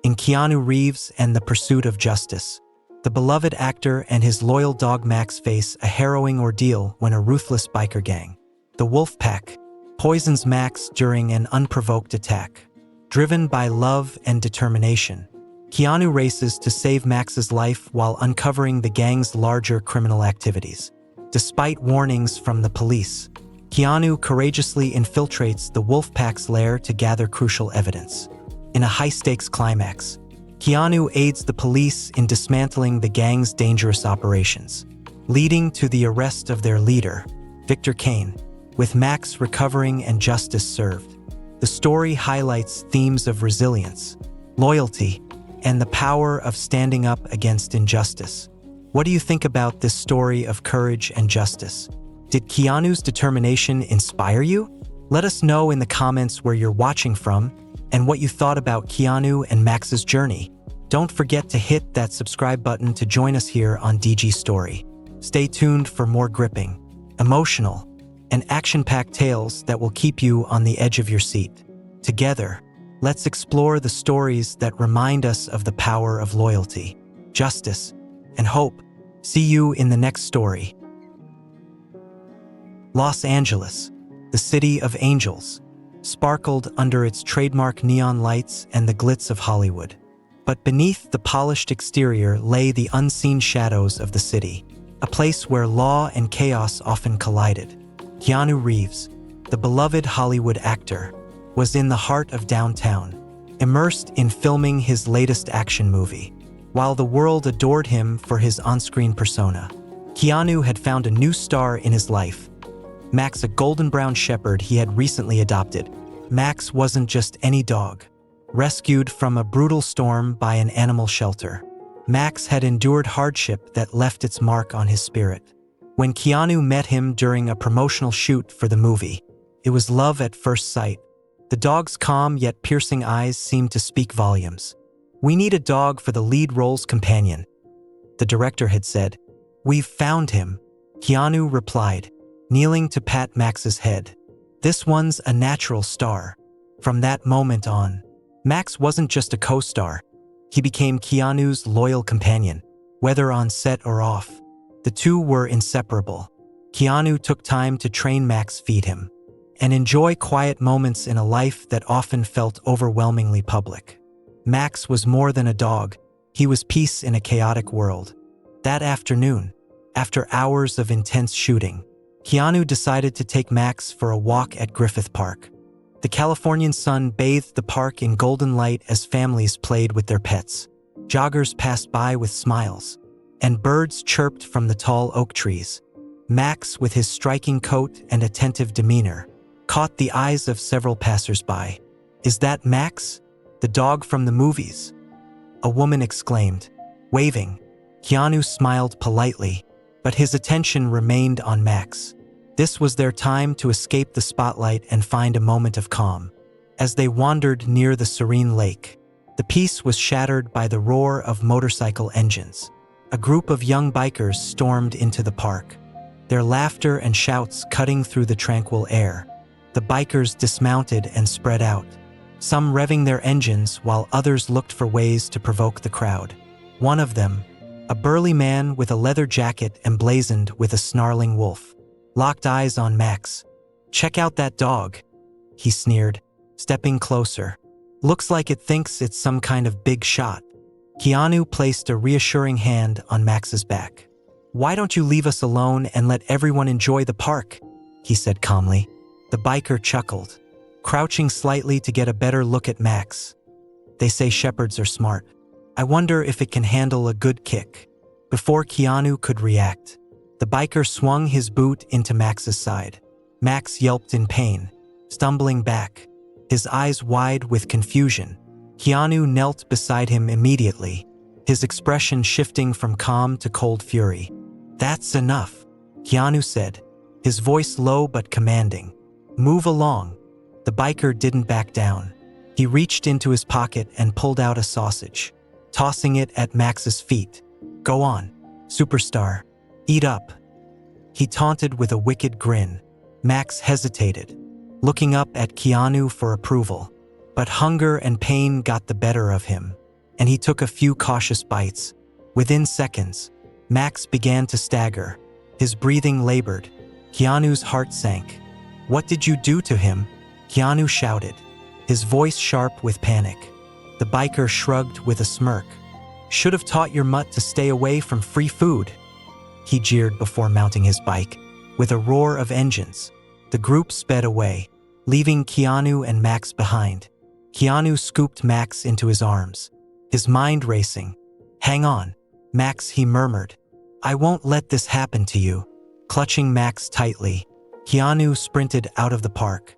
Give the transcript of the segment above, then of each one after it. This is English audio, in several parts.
in Keanu Reeves and the Pursuit of Justice. The beloved actor and his loyal dog Max face a harrowing ordeal when a ruthless biker gang, the Wolf Pack, poisons Max during an unprovoked attack. Driven by love and determination, Keanu races to save Max's life while uncovering the gang's larger criminal activities. Despite warnings from the police, Keanu courageously infiltrates the Wolfpack's lair to gather crucial evidence. In a high-stakes climax, Keanu aids the police in dismantling the gang's dangerous operations, leading to the arrest of their leader, Victor Kane, with Max recovering and justice served. The story highlights themes of resilience, loyalty, and the power of standing up against injustice. What do you think about this story of courage and justice? Did Keanu's determination inspire you? Let us know in the comments where you're watching from and what you thought about Keanu and Max's journey. Don't forget to hit that subscribe button to join us here on DG Story. Stay tuned for more gripping, emotional, and action-packed tales that will keep you on the edge of your seat. Together, let's explore the stories that remind us of the power of loyalty, justice, and hope. See you in the next story. Los Angeles, the city of angels, sparkled under its trademark neon lights and the glitz of Hollywood. But beneath the polished exterior lay the unseen shadows of the city, a place where law and chaos often collided. Keanu Reeves, the beloved Hollywood actor, was in the heart of downtown, immersed in filming his latest action movie. While the world adored him for his on-screen persona, Keanu had found a new star in his life. Max, a golden brown shepherd he had recently adopted. Max wasn't just any dog. Rescued from a brutal storm by an animal shelter, Max had endured hardship that left its mark on his spirit. When Keanu met him during a promotional shoot for the movie, it was love at first sight. The dog's calm yet piercing eyes seemed to speak volumes. "We need a dog for the lead role's companion," the director had said. "We've found him," Keanu replied, kneeling to pat Max's head. "This one's a natural star." From that moment on, Max wasn't just a co-star. He became Keanu's loyal companion, whether on set or off. The two were inseparable. Keanu took time to train Max, feed him, and enjoy quiet moments in a life that often felt overwhelmingly public. Max was more than a dog. He was peace in a chaotic world. That afternoon, after hours of intense shooting, Keanu decided to take Max for a walk at Griffith Park. The Californian sun bathed the park in golden light as families played with their pets. Joggers passed by with smiles, and birds chirped from the tall oak trees. Max, with his striking coat and attentive demeanor, caught the eyes of several passers-by. "Is that Max, the dog from the movies?" a woman exclaimed, waving. Keanu smiled politely, but his attention remained on Max. This was their time to escape the spotlight and find a moment of calm. As they wandered near the serene lake, the peace was shattered by the roar of motorcycle engines. A group of young bikers stormed into the park, their laughter and shouts cutting through the tranquil air. The bikers dismounted and spread out, some revving their engines while others looked for ways to provoke the crowd. One of them, a burly man with a leather jacket emblazoned with a snarling wolf, locked eyes on Max. "Check out that dog," he sneered, stepping closer. "Looks like it thinks it's some kind of big shot." Keanu placed a reassuring hand on Max's back. "Why don't you leave us alone and let everyone enjoy the park?" he said calmly. The biker chuckled, crouching slightly to get a better look at Max. "They say shepherds are smart. I wonder if it can handle a good kick." Before Keanu could react, the biker swung his boot into Max's side. Max yelped in pain, stumbling back, his eyes wide with confusion. Keanu knelt beside him immediately, his expression shifting from calm to cold fury. "That's enough," Keanu said, his voice low but commanding. "Move along." The biker didn't back down. He reached into his pocket and pulled out a sausage, tossing it at Max's feet. "Go on, superstar. Eat up," he taunted with a wicked grin. Max hesitated, looking up at Keanu for approval. But hunger and pain got the better of him. and he took a few cautious bites. Within seconds, Max began to stagger. His breathing labored. Keanu's heart sank. "What did you do to him?" Keanu shouted, his voice sharp with panic. The biker shrugged with a smirk. "Should have taught your mutt to stay away from free food," he jeered before mounting his bike. With a roar of engines, the group sped away, leaving Keanu and Max behind. Keanu scooped Max into his arms, his mind racing. "Hang on, Max," he murmured. "I won't let this happen to you." Clutching Max tightly, Keanu sprinted out of the park,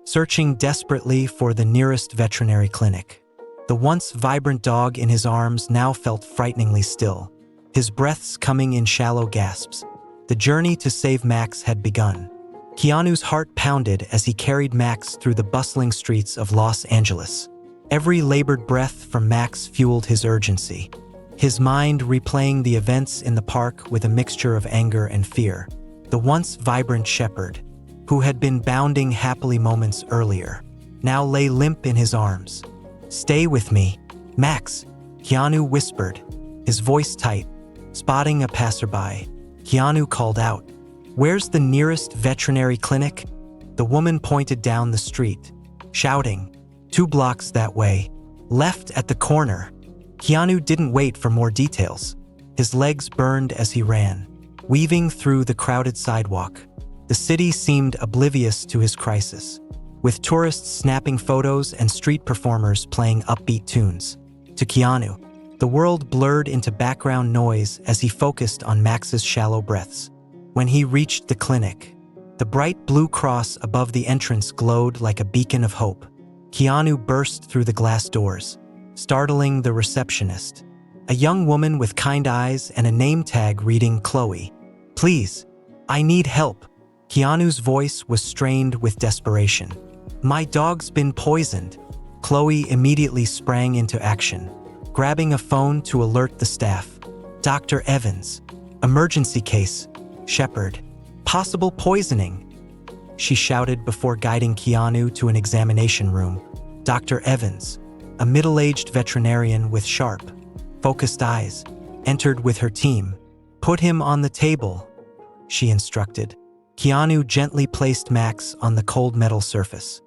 searching desperately for the nearest veterinary clinic. The once vibrant dog in his arms now felt frighteningly still, his breaths coming in shallow gasps. The journey to save Max had begun. Keanu's heart pounded as he carried Max through the bustling streets of Los Angeles. Every labored breath from Max fueled his urgency, his mind replaying the events in the park with a mixture of anger and fear. The once vibrant shepherd, who had been bounding happily moments earlier, now lay limp in his arms. "Stay with me, Max," Keanu whispered, his voice tight. Spotting a passerby, Keanu called out, "Where's the nearest veterinary clinic?" The woman pointed down the street, shouting, "2 blocks that way, left at the corner." Keanu didn't wait for more details. His legs burned as he ran, weaving through the crowded sidewalk. The city seemed oblivious to his crisis, with tourists snapping photos and street performers playing upbeat tunes. To Keanu, the world blurred into background noise as he focused on Max's shallow breaths. When he reached the clinic, the bright blue cross above the entrance glowed like a beacon of hope. Keanu burst through the glass doors, startling the receptionist, a young woman with kind eyes and a name tag reading Chloe. "Please, I need help." Keanu's voice was strained with desperation. "My dog's been poisoned." Chloe immediately sprang into action, grabbing a phone to alert the staff. "Dr. Evans, emergency case, Shepherd, possible poisoning," she shouted before guiding Keanu to an examination room. Dr. Evans, a middle-aged veterinarian with sharp, focused eyes, entered with her team. "Put him on the table," she instructed. Keanu gently placed Max on the cold metal surface,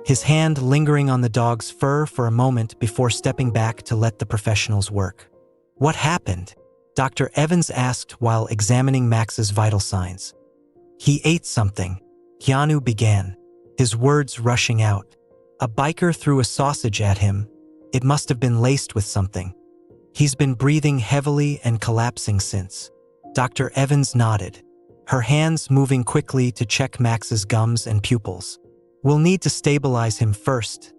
his hand lingering on the dog's fur for a moment before stepping back to let the professionals work. "What happened?" Dr. Evans asked while examining Max's vital signs. "He ate something," Keanu began, his words rushing out. "A biker threw a sausage at him. It must have been laced with something. He's been breathing heavily and collapsing since." Dr. Evans nodded, her hands moving quickly to check Max's gums and pupils. "We'll need to stabilize him first,"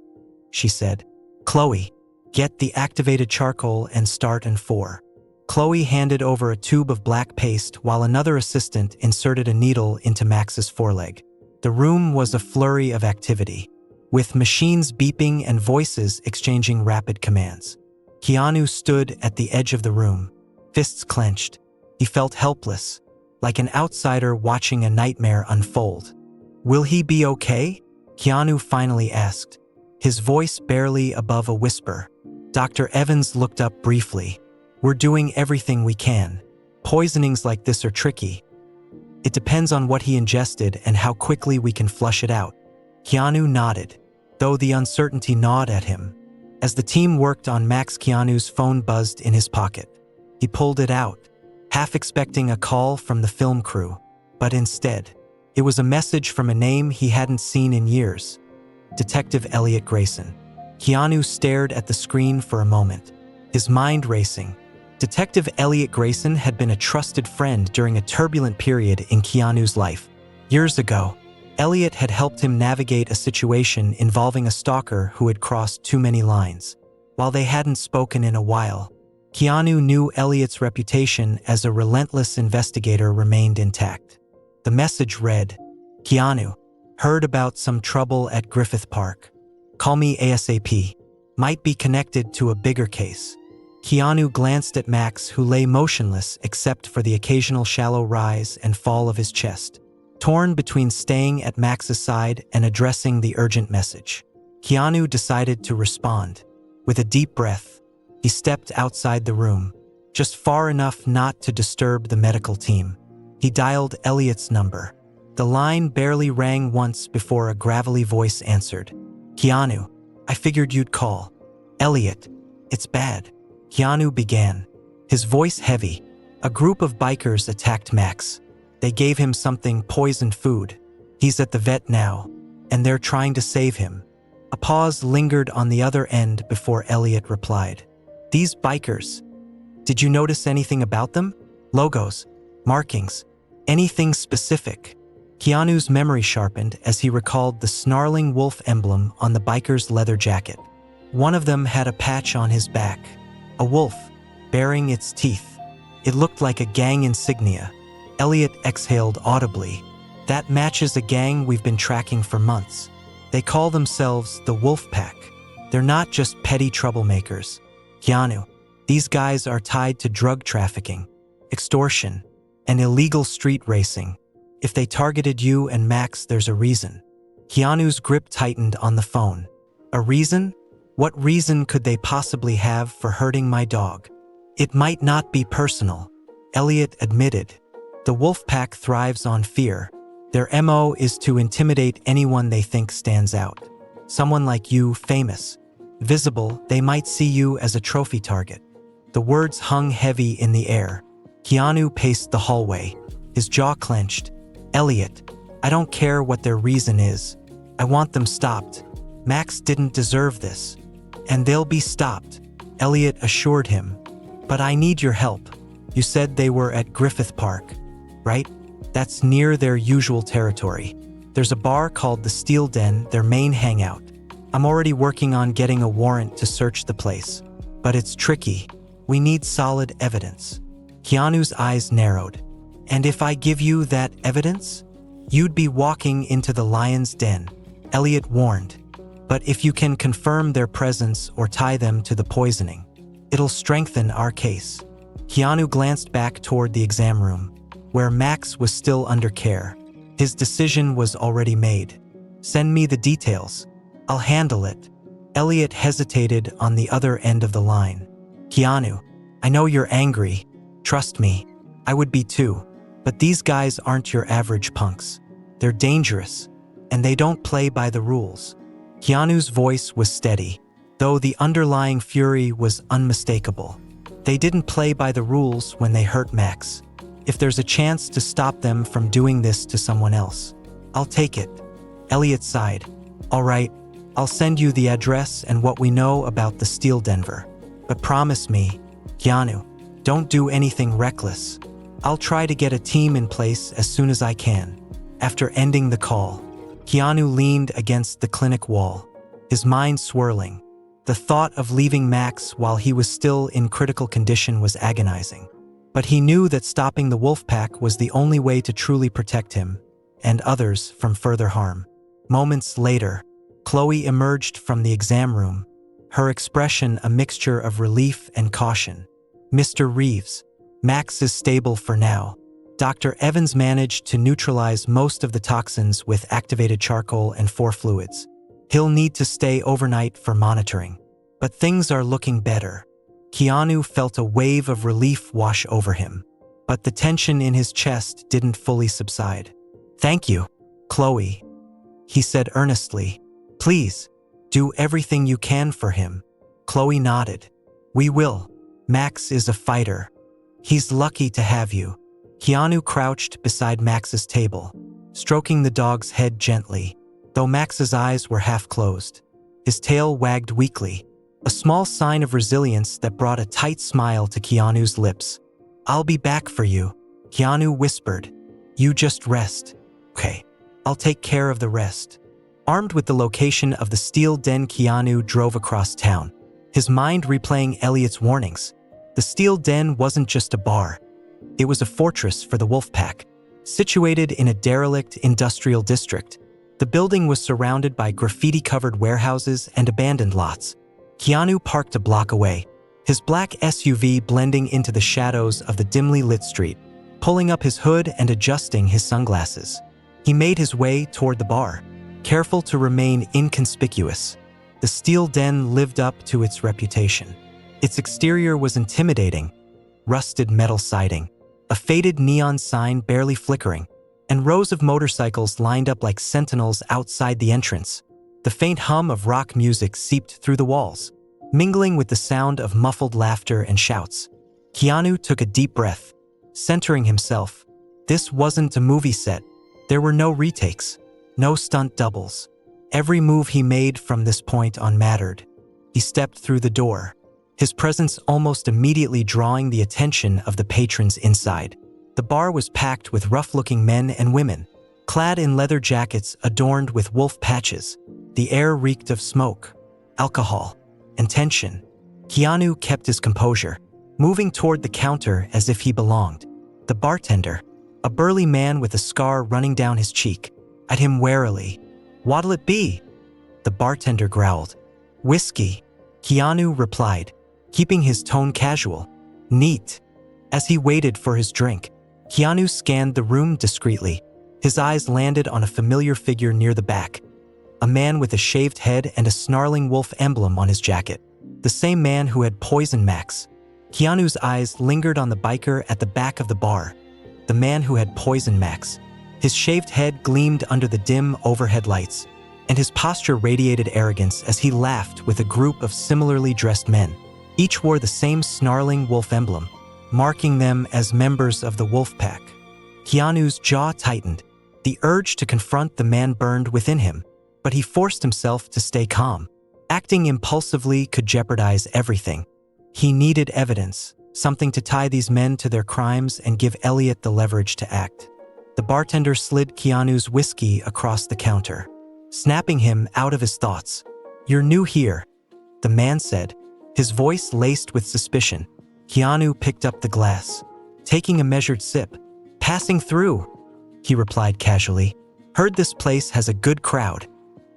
she said. "Chloe, get the activated charcoal and start in 4. Chloe handed over a tube of black paste while another assistant inserted a needle into Max's foreleg. The room was a flurry of activity, with machines beeping and voices exchanging rapid commands. Keanu stood at the edge of the room, fists clenched. He felt helpless, like an outsider watching a nightmare unfold. "Will he be okay?" Keanu finally asked, his voice barely above a whisper. Dr. Evans looked up briefly. "We're doing everything we can. Poisonings like this are tricky. It depends on what he ingested and how quickly we can flush it out." Keanu nodded, though the uncertainty gnawed at him. As the team worked on Max, Keanu's phone buzzed in his pocket. He pulled it out, half expecting a call from the film crew, but instead, it was a message from a name he hadn't seen in years. Detective Elliot Grayson. Keanu stared at the screen for a moment, his mind racing. Detective Elliot Grayson had been a trusted friend during a turbulent period in Keanu's life. Years ago, Elliot had helped him navigate a situation involving a stalker who had crossed too many lines. While they hadn't spoken in a while, Keanu knew Elliot's reputation as a relentless investigator remained intact. The message read, "Keanu, heard about some trouble at Griffith Park. Call me ASAP. Might be connected to a bigger case." Keanu glanced at Max, who lay motionless except for the occasional shallow rise and fall of his chest, torn between staying at Max's side and addressing the urgent message. Keanu decided to respond. With a deep breath, He stepped outside the room, just far enough not to disturb the medical team. He dialed Elliot's number. The line barely rang once before a gravelly voice answered. "Keanu, I figured you'd call." "Elliot, it's bad." Keanu began, his voice heavy. "A group of bikers attacked Max. They gave him something poisoned food. He's at the vet now, and they're trying to save him." A pause lingered on the other end before Elliot replied. "These bikers, did you notice anything about them? Logos, markings, anything specific?" Keanu's memory sharpened as he recalled the snarling wolf emblem on the biker's leather jacket. One of them had a patch on his back, a wolf, baring its teeth. It looked like a gang insignia. Elliot exhaled audibly. "That matches a gang we've been tracking for months. They call themselves the Wolf Pack. They're not just petty troublemakers. Keanu, these guys are tied to drug trafficking, extortion, and illegal street racing. If they targeted you and Max, there's a reason." Keanu's grip tightened on the phone. "A reason? What reason could they possibly have for hurting my dog?" "It might not be personal," Elliot admitted. "The wolf pack thrives on fear. Their MO is to intimidate anyone they think stands out. Someone like you, famous, visible, they might see you as a trophy target." The words hung heavy in the air. Keanu paced the hallway, his jaw clenched. "Elliot, I don't care what their reason is. I want them stopped. Max didn't deserve this. And they'll be stopped," Elliot assured him. "But I need your help. You said they were at Griffith Park, right? That's near their usual territory. There's a bar called the Steel Den, their main hangout. I'm already working on getting a warrant to search the place. But it's tricky. We need solid evidence." Keanu's eyes narrowed. "And if I give you that evidence? You'd be walking into the lion's den," Elliot warned. "But if you can confirm their presence or tie them to the poisoning, it'll strengthen our case." Keanu glanced back toward the exam room, where Max was still under care. His decision was already made. "Send me the details. I'll handle it." Elliot hesitated on the other end of the line. "Keanu, I know you're angry. Trust me, I would be too. But these guys aren't your average punks. They're dangerous, and they don't play by the rules." Keanu's voice was steady, though the underlying fury was unmistakable. "They didn't play by the rules when they hurt Max. If there's a chance to stop them from doing this to someone else, I'll take it." Elliot sighed. "All right, I'll send you the address and what we know about the Steel Denver. But promise me, Keanu, don't do anything reckless. I'll try to get a team in place as soon as I can." After ending the call, Keanu leaned against the clinic wall, his mind swirling. The thought of leaving Max while he was still in critical condition was agonizing. But he knew that stopping the wolf pack was the only way to truly protect him and others from further harm. Moments later, Chloe emerged from the exam room, her expression a mixture of relief and caution. "Mr. Reeves, Max is stable for now. Dr. Evans managed to neutralize most of the toxins with activated charcoal and 4 fluids. He'll need to stay overnight for monitoring. But things are looking better." Keanu felt a wave of relief wash over him, but the tension in his chest didn't fully subside. "Thank you, Chloe," he said earnestly. "Please, do everything you can for him." Chloe nodded. "We will. Max is a fighter. He's lucky to have you." Keanu crouched beside Max's table, stroking the dog's head gently, though Max's eyes were half closed. His tail wagged weakly, a small sign of resilience that brought a tight smile to Keanu's lips. "I'll be back for you," Keanu whispered. "You just rest." "Okay, I'll take care of the rest." Armed with the location of the Steel Den, Keanu drove across town, his mind replaying Elliot's warnings. The Steel Den wasn't just a bar. It was a fortress for the Wolfpack. Situated in a derelict industrial district, the building was surrounded by graffiti-covered warehouses and abandoned lots. Keanu parked a block away, his black SUV blending into the shadows of the dimly lit street, pulling up his hood and adjusting his sunglasses. He made his way toward the bar, careful to remain inconspicuous. The Steel Den lived up to its reputation. Its exterior was intimidating: rusted metal siding, a faded neon sign barely flickering, and rows of motorcycles lined up like sentinels outside the entrance. The faint hum of rock music seeped through the walls, mingling with the sound of muffled laughter and shouts. Keanu took a deep breath, centering himself. This wasn't a movie set. There were no retakes, no stunt doubles. Every move he made from this point on mattered. He stepped through the door, his presence almost immediately drawing the attention of the patrons inside. The bar was packed with rough-looking men and women, clad in leather jackets adorned with wolf patches. The air reeked of smoke, alcohol, and tension. Keanu kept his composure, moving toward the counter as if he belonged. The bartender, a burly man with a scar running down his cheek, eyed him warily. "What'll it be?" the bartender growled. "Whiskey," Keanu replied, keeping his tone casual. "Neat." As he waited for his drink, Keanu scanned the room discreetly. His eyes landed on a familiar figure near the back, a man with a shaved head and a snarling wolf emblem on his jacket. The same man who had poisoned Max. Keanu's eyes lingered on the biker at the back of the bar, the man who had poisoned Max. His shaved head gleamed under the dim overhead lights, and his posture radiated arrogance as he laughed with a group of similarly dressed men. Each wore the same snarling wolf emblem, marking them as members of the wolf pack. Keanu's jaw tightened. The urge to confront the man burned within him, but he forced himself to stay calm. Acting impulsively could jeopardize everything. He needed evidence, something to tie these men to their crimes and give Elliot the leverage to act. The bartender slid Keanu's whiskey across the counter, snapping him out of his thoughts. "You're new here," the man said, his voice laced with suspicion. Keanu picked up the glass, taking a measured sip. "Passing through," he replied casually. "Heard this place has a good crowd."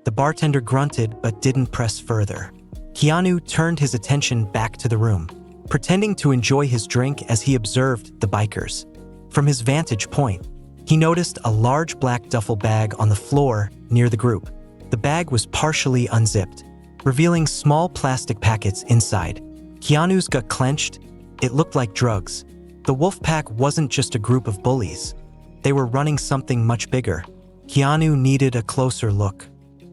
The bartender grunted but didn't press further. Keanu turned his attention back to the room, pretending to enjoy his drink as he observed the bikers. From his vantage point, he noticed a large black duffel bag on the floor near the group. The bag was partially unzipped, revealing small plastic packets inside. Keanu's gut clenched. It looked like drugs. The Wolfpack wasn't just a group of bullies. They were running something much bigger. Keanu needed a closer look.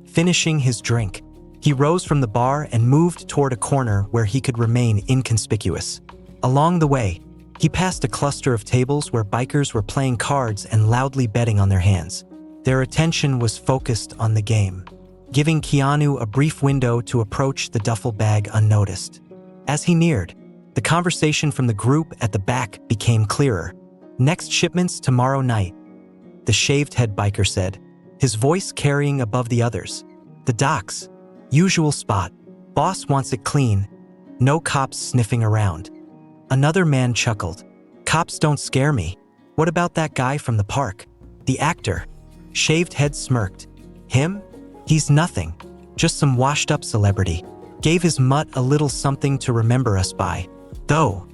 Finishing his drink, he rose from the bar and moved toward a corner where he could remain inconspicuous. Along the way, he passed a cluster of tables where bikers were playing cards and loudly betting on their hands. Their attention was focused on the game, giving Keanu a brief window to approach the duffel bag unnoticed. As he neared, the conversation from the group at the back became clearer. "Next shipment's tomorrow night," the shaved head biker said, his voice carrying above the others. "The docks. Usual spot. Boss wants it clean. No cops sniffing around." Another man chuckled. "Cops don't scare me. What about that guy from the park? The actor?" Shaved head smirked. "Him? He's nothing. Just some washed-up celebrity. Gave his mutt a little something to remember us by. Though."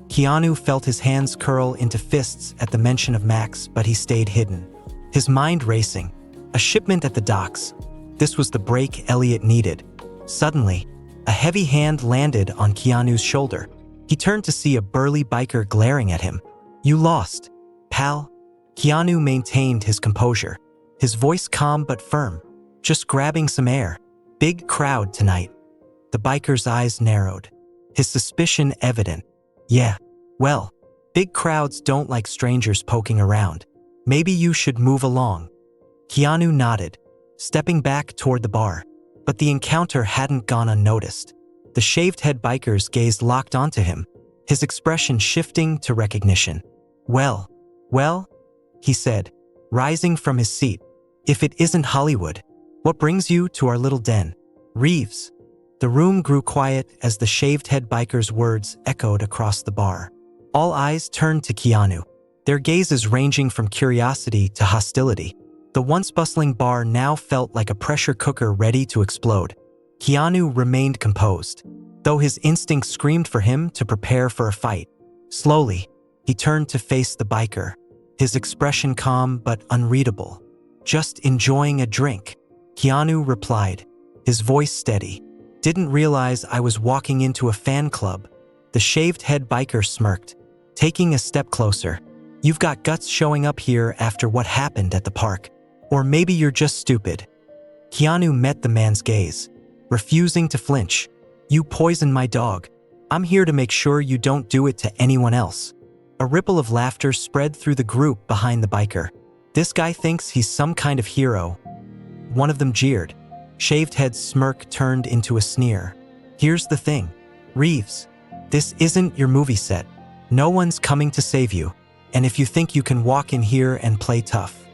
Keanu felt his hands curl into fists at the mention of Max, but he stayed hidden, his mind racing. A shipment at the docks. This was the break Elliot needed. Suddenly, a heavy hand landed on Keanu's shoulder. He turned to see a burly biker glaring at him. "You lost, pal." Keanu maintained his composure, his voice calm but firm. "Just grabbing some air. Big crowd tonight." The biker's eyes narrowed, his suspicion evident. "Yeah, well, big crowds don't like strangers poking around. Maybe you should move along." Keanu nodded, stepping back toward the bar. But the encounter hadn't gone unnoticed. The shaved head biker's gaze locked onto him, his expression shifting to recognition. Well, he said, rising from his seat. "If it isn't Hollywood, what brings you to our little den?" "Reeves." The room grew quiet as the shaved head biker's words echoed across the bar. All eyes turned to Keanu, their gazes ranging from curiosity to hostility. The once bustling bar now felt like a pressure cooker ready to explode. Keanu remained composed, though his instincts screamed for him to prepare for a fight. Slowly, he turned to face the biker, his expression calm but unreadable. "Just enjoying a drink," Keanu replied, his voice steady. "Didn't realize I was walking into a fan club." The shaved-head biker smirked, taking a step closer. You've got guts showing up here after what happened at the park. Or maybe you're just stupid. Keanu met the man's gaze, refusing to flinch. You poisoned my dog. I'm here to make sure you don't do it to anyone else. A ripple of laughter spread through the group behind the biker. This guy thinks he's some kind of hero. One of them jeered. Shaved-head's smirk turned into a sneer. Here's the thing, Reeves. This isn't your movie set. No one's coming to save you. And if you think you can walk in here and play tough,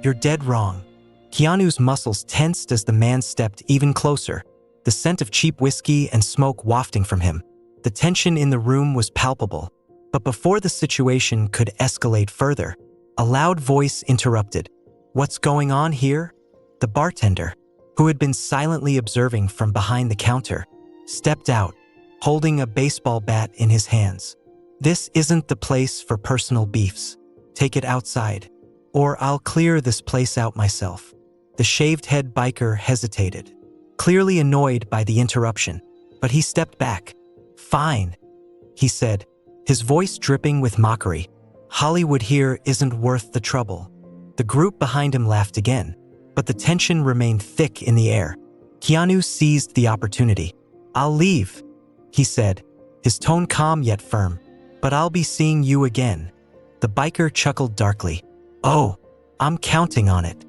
you're dead wrong. Keanu's muscles tensed as the man stepped even closer, the scent of cheap whiskey and smoke wafting from him. The tension in the room was palpable. But before the situation could escalate further, a loud voice interrupted. What's going on here? The bartender, who had been silently observing from behind the counter, stepped out, holding a baseball bat in his hands. This isn't the place for personal beefs. Take it outside, or I'll clear this place out myself. The shaved-head biker hesitated, clearly annoyed by the interruption, but he stepped back. Fine, he said, his voice dripping with mockery. Hollywood here isn't worth the trouble. The group behind him laughed again, but the tension remained thick in the air. Keanu seized the opportunity. I'll leave, he said, his tone calm yet firm. But I'll be seeing you again. The biker chuckled darkly. Oh, I'm counting on it.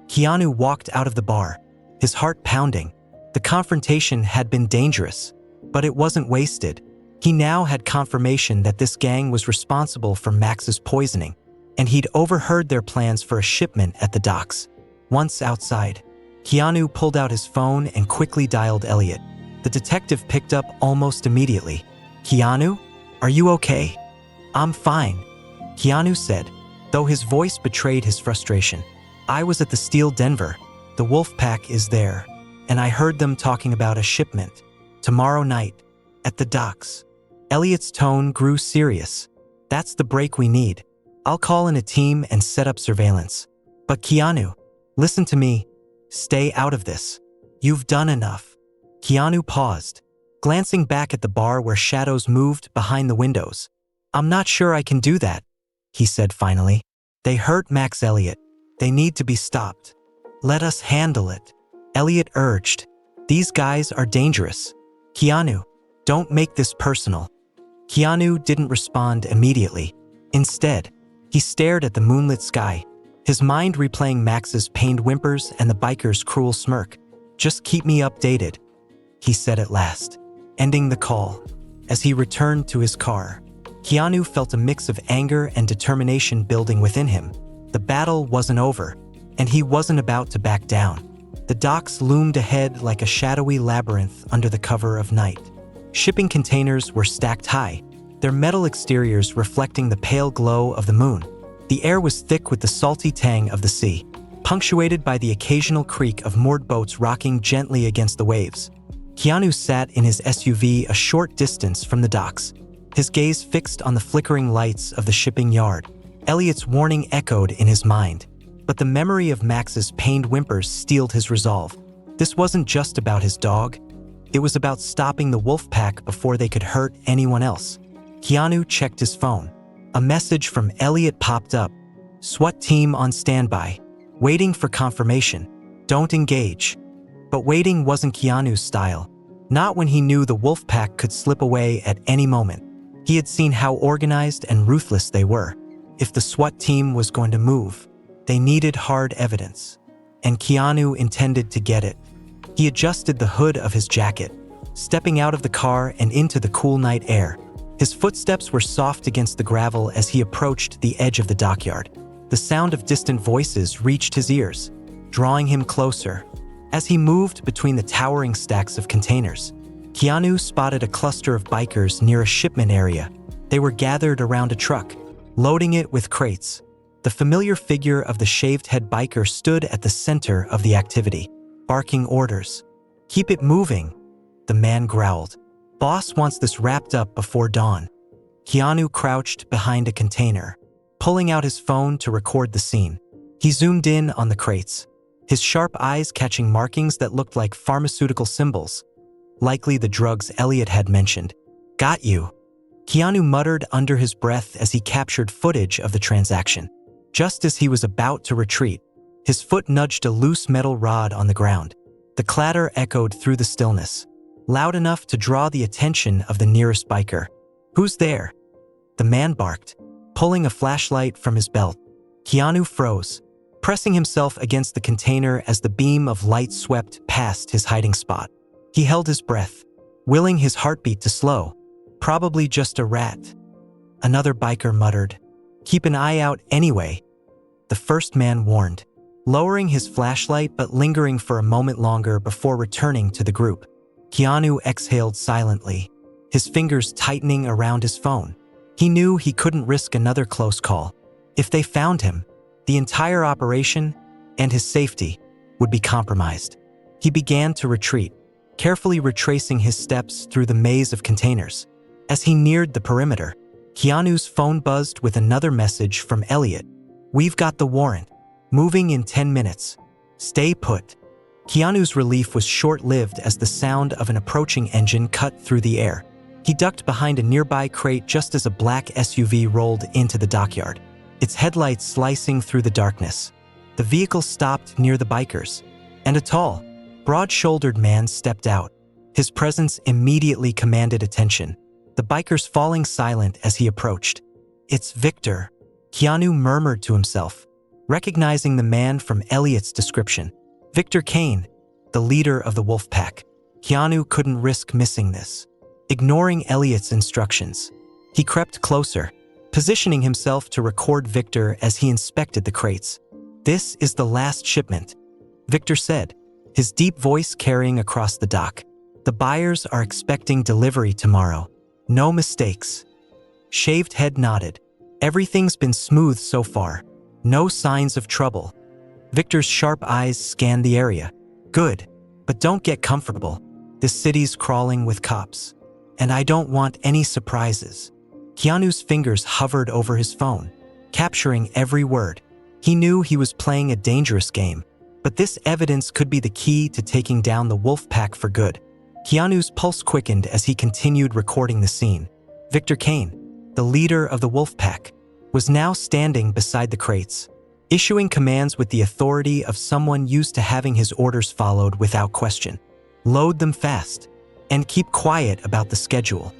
Keanu walked out of the bar, his heart pounding. The confrontation had been dangerous, but it wasn't wasted. He now had confirmation that this gang was responsible for Max's poisoning, and he'd overheard their plans for a shipment at the docks. Once outside, Keanu pulled out his phone and quickly dialed Elliot. The detective picked up almost immediately. Keanu? Are you okay? I'm fine, Keanu said, though his voice betrayed his frustration. I was at the Steel Denver. The wolf pack is there, and I heard them talking about a shipment. Tomorrow night, at the docks. Elliot's tone grew serious. That's the break we need. I'll call in a team and set up surveillance. But Keanu, listen to me. Stay out of this. You've done enough. Keanu paused, glancing back at the bar where shadows moved behind the windows. I'm not sure I can do that, he said finally. They hurt Max Elliot. They need to be stopped. Let us handle it, Elliot urged. These guys are dangerous. Keanu, don't make this personal. Keanu didn't respond immediately. Instead, he stared at the moonlit sky, his mind replaying Max's pained whimpers and the biker's cruel smirk. Just keep me updated, he said at last, ending the call. As he returned to his car, Keanu felt a mix of anger and determination building within him. The battle wasn't over, and he wasn't about to back down. The docks loomed ahead like a shadowy labyrinth under the cover of night. Shipping containers were stacked high, their metal exteriors reflecting the pale glow of the moon. The air was thick with the salty tang of the sea, punctuated by the occasional creak of moored boats rocking gently against the waves. Keanu sat in his SUV a short distance from the docks, his gaze fixed on the flickering lights of the shipping yard. Elliot's warning echoed in his mind, but the memory of Max's pained whimpers steeled his resolve. This wasn't just about his dog. It was about stopping the wolf pack before they could hurt anyone else. Keanu checked his phone. A message from Elliot popped up. SWAT team on standby. Waiting for confirmation. Don't engage. But waiting wasn't Keanu's style. Not when he knew the wolf pack could slip away at any moment. He had seen how organized and ruthless they were. If the SWAT team was going to move, they needed hard evidence. And Keanu intended to get it. He adjusted the hood of his jacket, stepping out of the car and into the cool night air. His footsteps were soft against the gravel as he approached the edge of the dockyard. The sound of distant voices reached his ears, drawing him closer. As he moved between the towering stacks of containers, Keanu spotted a cluster of bikers near a shipment area. They were gathered around a truck, loading it with crates. The familiar figure of the shaved-head biker stood at the center of the activity, barking orders. Keep it moving, the man growled. Boss wants this wrapped up before dawn. Keanu crouched behind a container, pulling out his phone to record the scene. He zoomed in on the crates, his sharp eyes catching markings that looked like pharmaceutical symbols, likely the drugs Elliot had mentioned. Got you, Keanu muttered under his breath as he captured footage of the transaction. Just as he was about to retreat, his foot nudged a loose metal rod on the ground. The clatter echoed through the stillness, loud enough to draw the attention of the nearest biker. "Who's there?" the man barked, pulling a flashlight from his belt. Keanu froze, pressing himself against the container as the beam of light swept past his hiding spot. He held his breath, willing his heartbeat to slow. "Probably just a rat," another biker muttered. "Keep an eye out anyway," the first man warned, lowering his flashlight but lingering for a moment longer before returning to the group. Keanu exhaled silently, his fingers tightening around his phone. He knew he couldn't risk another close call. If they found him, the entire operation and his safety would be compromised. He began to retreat, carefully retracing his steps through the maze of containers. As he neared the perimeter, Keanu's phone buzzed with another message from Elliot. "We've got the warrant. Moving in 10 minutes. Stay put." Keanu's relief was short-lived as the sound of an approaching engine cut through the air. He ducked behind a nearby crate just as a black SUV rolled into the dockyard, its headlights slicing through the darkness. The vehicle stopped near the bikers, and a tall, broad-shouldered man stepped out. His presence immediately commanded attention, the bikers falling silent as he approached. "It's Victor," Keanu murmured to himself, recognizing the man from Elliot's description. Victor Kane, the leader of the wolf pack. Keanu couldn't risk missing this. Ignoring Elliot's instructions, he crept closer, positioning himself to record Victor as he inspected the crates. "This is the last shipment," Victor said, his deep voice carrying across the dock. "The buyers are expecting delivery tomorrow. No mistakes." Shaved head nodded. "Everything's been smooth so far. No signs of trouble." Victor's sharp eyes scanned the area. "Good, but don't get comfortable. This city's crawling with cops, and I don't want any surprises." Keanu's fingers hovered over his phone, capturing every word. He knew he was playing a dangerous game, but this evidence could be the key to taking down the wolf pack for good. Keanu's pulse quickened as he continued recording the scene. Victor Kane, the leader of the wolf pack, was now standing beside the crates, issuing commands with the authority of someone used to having his orders followed without question. "Load them fast, and keep quiet about the schedule,"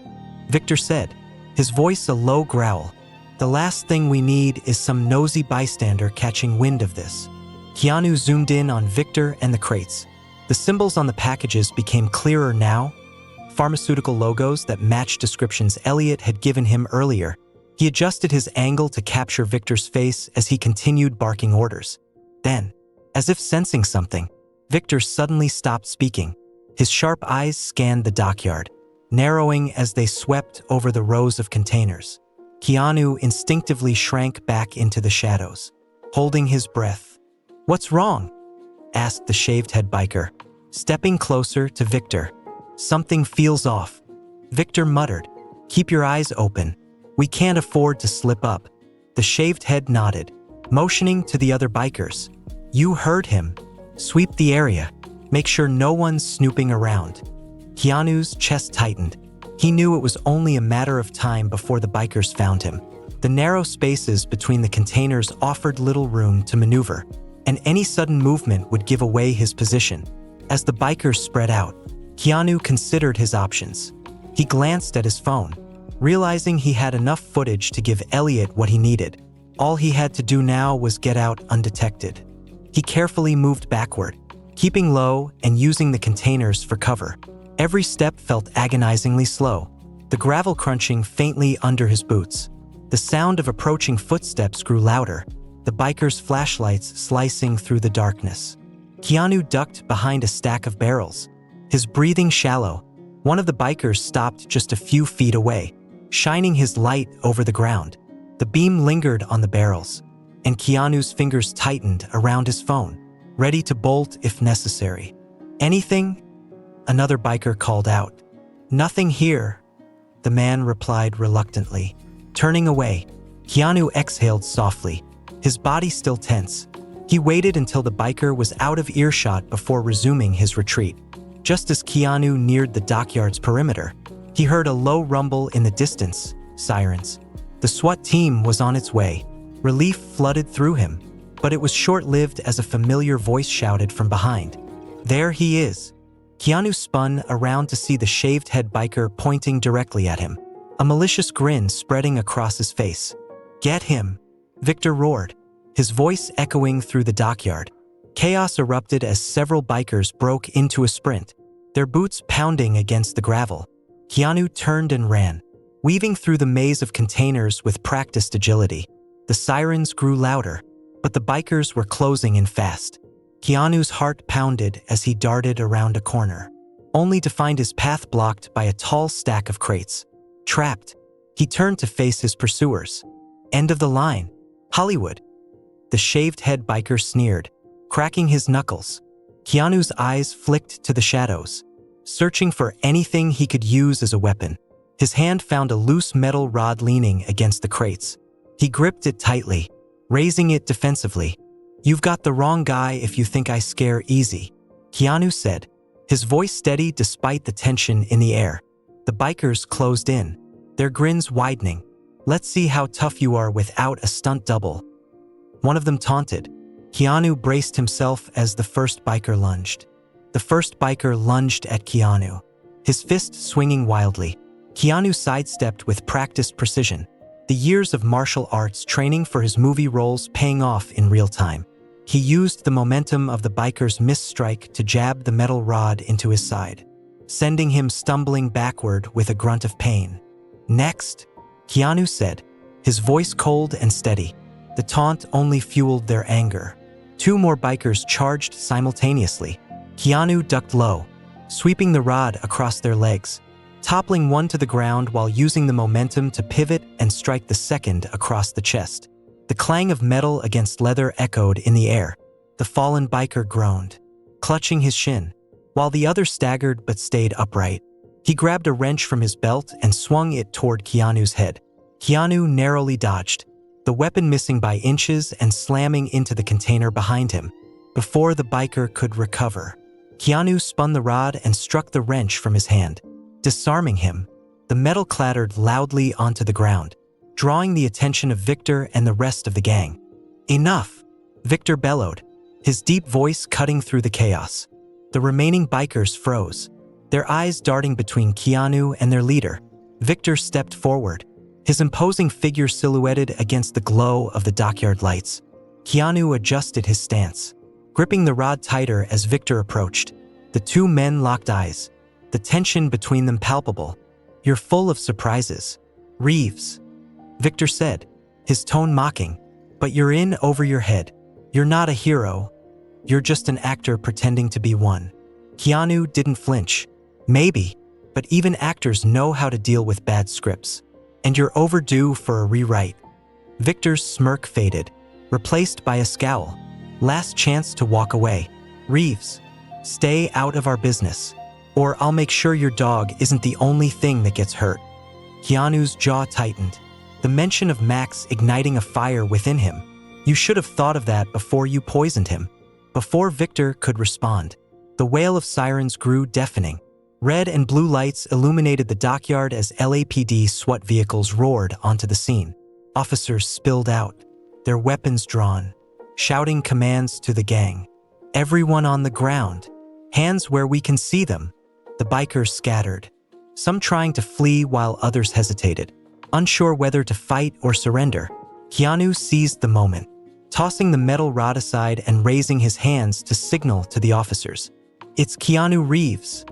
Victor said, his voice a low growl. "The last thing we need is some nosy bystander catching wind of this." Keanu zoomed in on Victor and the crates. The symbols on the packages became clearer now, pharmaceutical logos that matched descriptions Elliot had given him earlier. He adjusted his angle to capture Victor's face as he continued barking orders. Then, as if sensing something, Victor suddenly stopped speaking. His sharp eyes scanned the dockyard, narrowing as they swept over the rows of containers. Keanu instinctively shrank back into the shadows, holding his breath. "What's wrong?" asked the shaved-head biker, stepping closer to Victor. "Something feels off," Victor muttered. "Keep your eyes open. We can't afford to slip up." The shaved head nodded, motioning to the other bikers. "You heard him. Sweep the area. Make sure no one's snooping around." Keanu's chest tightened. He knew it was only a matter of time before the bikers found him. The narrow spaces between the containers offered little room to maneuver, and any sudden movement would give away his position. As the bikers spread out, Keanu considered his options. He glanced at his phone, realizing he had enough footage to give Elliot what he needed. All he had to do now was get out undetected. He carefully moved backward, keeping low and using the containers for cover. Every step felt agonizingly slow, the gravel crunching faintly under his boots. The sound of approaching footsteps grew louder, the bikers' flashlights slicing through the darkness. Keanu ducked behind a stack of barrels, his breathing shallow. One of the bikers stopped just a few feet away, shining his light over the ground. The beam lingered on the barrels, and Keanu's fingers tightened around his phone, ready to bolt if necessary. "Anything?" another biker called out. "Nothing here," the man replied reluctantly. Turning away, Keanu exhaled softly, his body still tense. He waited until the biker was out of earshot before resuming his retreat. Just as Keanu neared the dockyard's perimeter, he heard a low rumble in the distance, sirens. The SWAT team was on its way. Relief flooded through him, but it was short-lived as a familiar voice shouted from behind. "There he is." Keanu spun around to see the shaved-head biker pointing directly at him, a malicious grin spreading across his face. "Get him!" Victor roared, his voice echoing through the dockyard. Chaos erupted as several bikers broke into a sprint, their boots pounding against the gravel. Keanu turned and ran, weaving through the maze of containers with practiced agility. The sirens grew louder, but the bikers were closing in fast. Keanu's heart pounded as he darted around a corner, only to find his path blocked by a tall stack of crates. Trapped, he turned to face his pursuers. "End of the line, Hollywood." The shaved-head biker sneered, cracking his knuckles. Keanu's eyes flicked to the shadows, searching for anything he could use as a weapon. His hand found a loose metal rod leaning against the crates. He gripped it tightly, raising it defensively. "You've got the wrong guy if you think I scare easy," Keanu said, his voice steady despite the tension in the air. The bikers closed in, their grins widening. "Let's see how tough you are without a stunt double," one of them taunted. Keanu braced himself as the first biker lunged. The first biker lunged at Keanu, his fist swinging wildly. Keanu sidestepped with practiced precision, the years of martial arts training for his movie roles paying off in real time. He used the momentum of the biker's missed strike to jab the metal rod into his side, sending him stumbling backward with a grunt of pain. "Next," Keanu said, his voice cold and steady. The taunt only fueled their anger. Two more bikers charged simultaneously. Keanu ducked low, sweeping the rod across their legs, toppling one to the ground while using the momentum to pivot and strike the second across the chest. The clang of metal against leather echoed in the air. The fallen biker groaned, clutching his shin, while the other staggered but stayed upright. He grabbed a wrench from his belt and swung it toward Keanu's head. Keanu narrowly dodged, the weapon missing by inches and slamming into the container behind him. Before the biker could recover, Keanu spun the rod and struck the wrench from his hand, disarming him. The metal clattered loudly onto the ground, drawing the attention of Victor and the rest of the gang. "Enough!" Victor bellowed, his deep voice cutting through the chaos. The remaining bikers froze, their eyes darting between Keanu and their leader. Victor stepped forward, his imposing figure silhouetted against the glow of the dockyard lights. Keanu adjusted his stance, gripping the rod tighter as Victor approached. The two men locked eyes, the tension between them palpable. "You're full of surprises, Reeves," Victor said, his tone mocking. "But you're in over your head. You're not a hero. You're just an actor pretending to be one." Keanu didn't flinch. "Maybe, but even actors know how to deal with bad scripts. And you're overdue for a rewrite." Victor's smirk faded, replaced by a scowl. "Last chance to walk away. Reeves, stay out of our business, or I'll make sure your dog isn't the only thing that gets hurt." Keanu's jaw tightened, the mention of Max igniting a fire within him. You should have thought of that before you poisoned him. Before Victor could respond, the wail of sirens grew deafening. Red and blue lights illuminated the dockyard as LAPD SWAT vehicles roared onto the scene. Officers spilled out, their weapons drawn, shouting commands to the gang. "Everyone on the ground. Hands where we can see them." The bikers scattered, some trying to flee while others hesitated, unsure whether to fight or surrender. Keanu seized the moment, tossing the metal rod aside and raising his hands to signal to the officers. "It's Keanu Reeves,"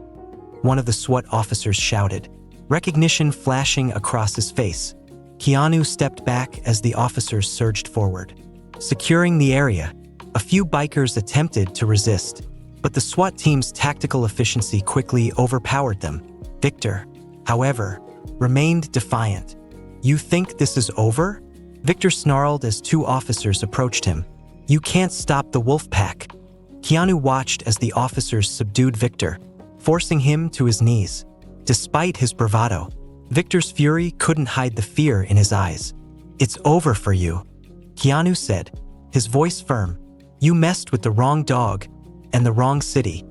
one of the SWAT officers shouted, recognition flashing across his face. Keanu stepped back as the officers surged forward, securing the area. A few bikers attempted to resist, but the SWAT team's tactical efficiency quickly overpowered them. Victor, however, remained defiant. "You think this is over?" Victor snarled as two officers approached him. "You can't stop the wolf pack." Keanu watched as the officers subdued Victor, forcing him to his knees. Despite his bravado, Victor's fury couldn't hide the fear in his eyes. "It's over for you," Keanu said, his voice firm. "You messed with the wrong dog and the wrong city."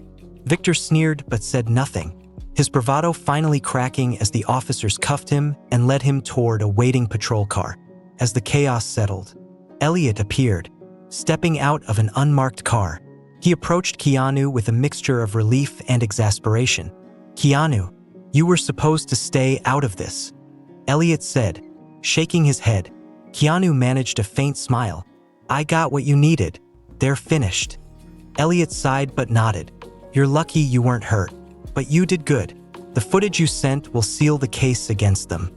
Victor sneered but said nothing, his bravado finally cracking as the officers cuffed him and led him toward a waiting patrol car. As the chaos settled, Elliot appeared, stepping out of an unmarked car. He approached Keanu with a mixture of relief and exasperation. "Keanu, you were supposed to stay out of this," Elliot said, shaking his head. Keanu managed a faint smile. "I got what you needed. They're finished." Elliot sighed but nodded. "You're lucky you weren't hurt, but you did good. The footage you sent will seal the case against them."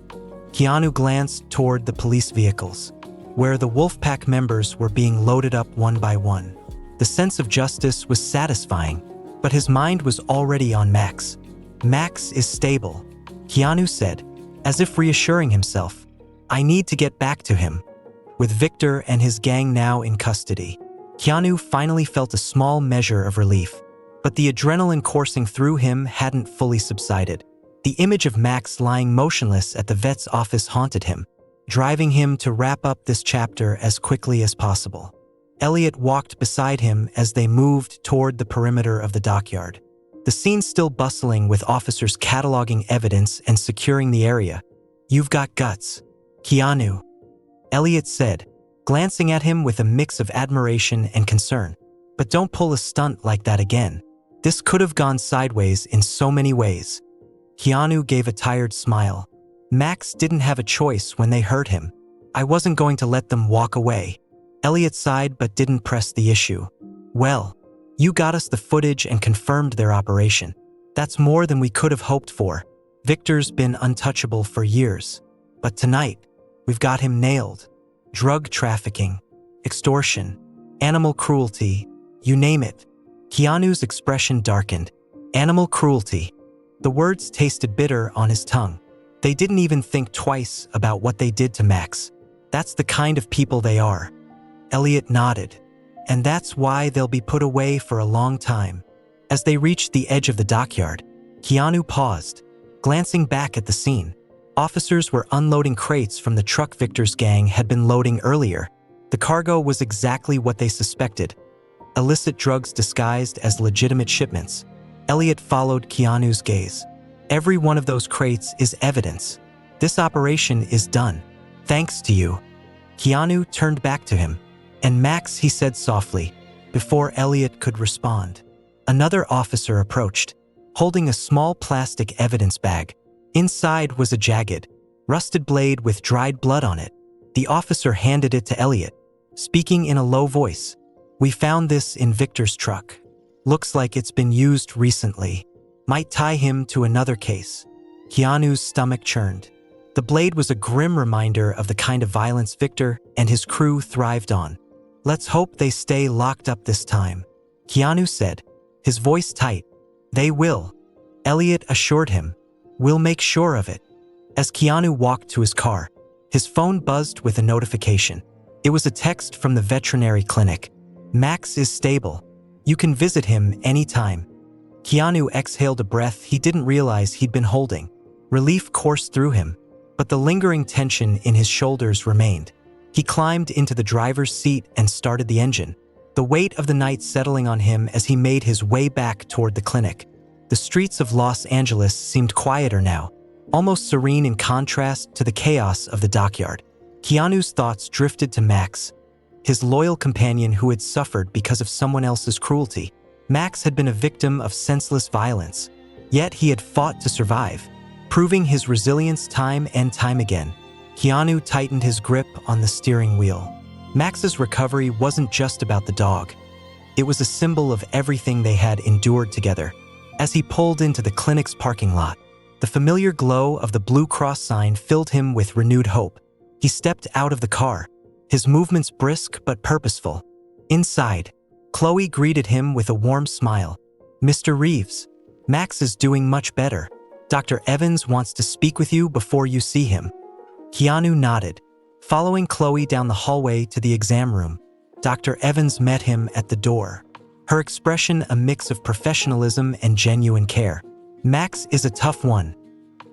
Keanu glanced toward the police vehicles, where the Wolfpack members were being loaded up one by one. The sense of justice was satisfying, but his mind was already on Max. "Max is stable," Keanu said, as if reassuring himself. "I need to get back to him." With Victor and his gang now in custody, Keanu finally felt a small measure of relief, but the adrenaline coursing through him hadn't fully subsided. The image of Max lying motionless at the vet's office haunted him, driving him to wrap up this chapter as quickly as possible. Elliot walked beside him as they moved toward the perimeter of the dockyard. The scene still bustling with officers cataloging evidence and securing the area. "You've got guts, Keanu," Elliot said, glancing at him with a mix of admiration and concern. "But don't pull a stunt like that again. This could have gone sideways in so many ways." Keanu gave a tired smile. Max didn't have a choice when they hurt him. "I wasn't going to let them walk away." Elliot sighed but didn't press the issue. "Well, you got us the footage and confirmed their operation. That's more than we could have hoped for. Victor's been untouchable for years. But tonight, we've got him nailed. Drug trafficking, extortion, animal cruelty, you name it." Keanu's expression darkened. Animal cruelty. The words tasted bitter on his tongue. They didn't even think twice about what they did to Max. That's the kind of people they are. Elliot nodded. "And that's why they'll be put away for a long time." As they reached the edge of the dockyard, Keanu paused, glancing back at the scene. Officers were unloading crates from the truck Victor's gang had been loading earlier. The cargo was exactly what they suspected: illicit drugs disguised as legitimate shipments. Elliot followed Keanu's gaze. "Every one of those crates is evidence. This operation is done. Thanks to you." Keanu turned back to him. "And Max," he said softly, before Elliot could respond. Another officer approached, holding a small plastic evidence bag. Inside was a jagged, rusted blade with dried blood on it. The officer handed it to Elliot, speaking in a low voice. "We found this in Victor's truck. Looks like it's been used recently. Might tie him to another case." Keanu's stomach churned. The blade was a grim reminder of the kind of violence Victor and his crew thrived on. "Let's hope they stay locked up this time," Keanu said, his voice tight. "They will," Elliot assured him. "We'll make sure of it." As Keanu walked to his car, his phone buzzed with a notification. It was a text from the veterinary clinic. "Max is stable. You can visit him anytime." Keanu exhaled a breath he didn't realize he'd been holding. Relief coursed through him, but the lingering tension in his shoulders remained. He climbed into the driver's seat and started the engine, the weight of the night settling on him as he made his way back toward the clinic. The streets of Los Angeles seemed quieter now, almost serene in contrast to the chaos of the dockyard. Keanu's thoughts drifted to Max, his loyal companion who had suffered because of someone else's cruelty. Max had been a victim of senseless violence, yet he had fought to survive, proving his resilience time and time again. Keanu tightened his grip on the steering wheel. Max's recovery wasn't just about the dog. It was a symbol of everything they had endured together. As he pulled into the clinic's parking lot, the familiar glow of the Blue Cross sign filled him with renewed hope. He stepped out of the car, his movements brisk but purposeful. Inside, Chloe greeted him with a warm smile. "Mr. Reeves, Max is doing much better. Dr. Evans wants to speak with you before you see him." Keanu nodded, following Chloe down the hallway to the exam room. Dr. Evans met him at the door, her expression a mix of professionalism and genuine care. "Max is a tough one,"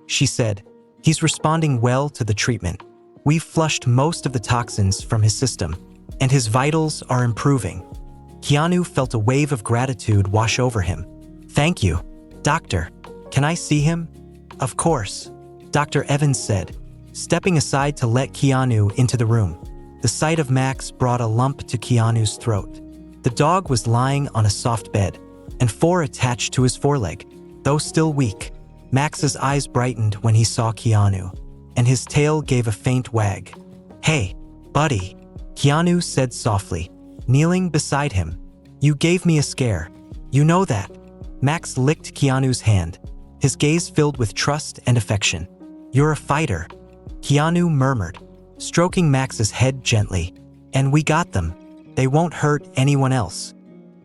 she said. "He's responding well to the treatment. We've flushed most of the toxins from his system, and his vitals are improving." Keanu felt a wave of gratitude wash over him. "Thank you, Doctor," Can I see him? Of course, Dr. Evans said, stepping aside to let Keanu into the room. The sight of Max brought a lump to Keanu's throat. The dog was lying on a soft bed, and 4 attached to his foreleg. Though still weak, Max's eyes brightened when he saw Keanu, and his tail gave a faint wag. "Hey, buddy," Keanu said softly, kneeling beside him. "You gave me a scare. You know that." Max licked Keanu's hand, his gaze filled with trust and affection. "You're a fighter," Keanu murmured, stroking Max's head gently. "And we got them. They won't hurt anyone else."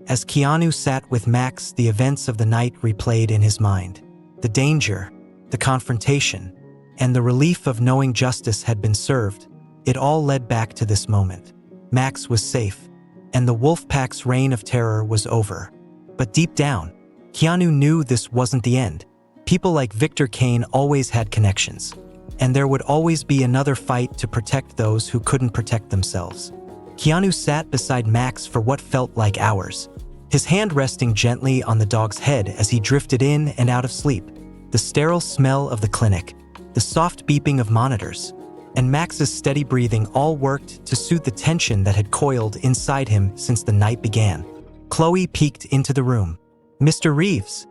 As Keanu sat with Max, the events of the night replayed in his mind. The danger, the confrontation, and the relief of knowing justice had been served, it all led back to this moment. Max was safe, and the Wolfpack's reign of terror was over. But deep down, Keanu knew this wasn't the end. People like Victor Kane always had connections, and there would always be another fight to protect those who couldn't protect themselves. Keanu sat beside Max for what felt like hours, his hand resting gently on the dog's head as he drifted in and out of sleep. The sterile smell of the clinic, the soft beeping of monitors, and Max's steady breathing all worked to soothe the tension that had coiled inside him since the night began. Chloe peeked into the room. "Mr. Reeves,"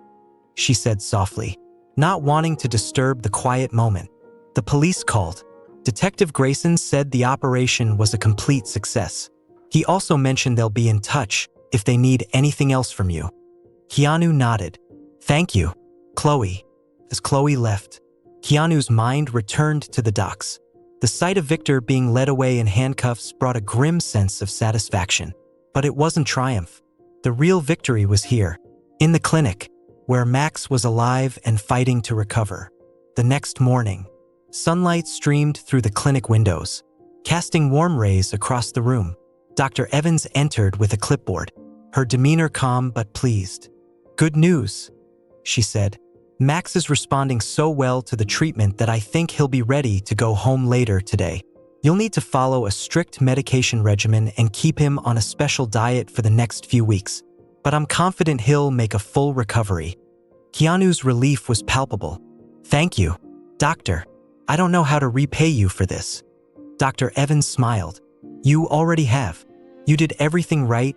she said softly, not wanting to disturb the quiet moment. "The police called. Detective Grayson said the operation was a complete success. He also mentioned they'll be in touch if they need anything else from you." Keanu nodded. "Thank you, Chloe." As Chloe left, Keanu's mind returned to the docks. The sight of Victor being led away in handcuffs brought a grim sense of satisfaction. But it wasn't triumph. The real victory was here, in the clinic, where Max was alive and fighting to recover. The next morning, sunlight streamed through the clinic windows, casting warm rays across the room. Dr. Evans entered with a clipboard, her demeanor calm but pleased. "Good news," she said. "Max is responding so well to the treatment that I think he'll be ready to go home later today. You'll need to follow a strict medication regimen and keep him on a special diet for the next few weeks. But I'm confident he'll make a full recovery." Keanu's relief was palpable. "Thank you, doctor. I don't know how to repay you for this." Dr. Evans smiled. "You already have. You did everything right,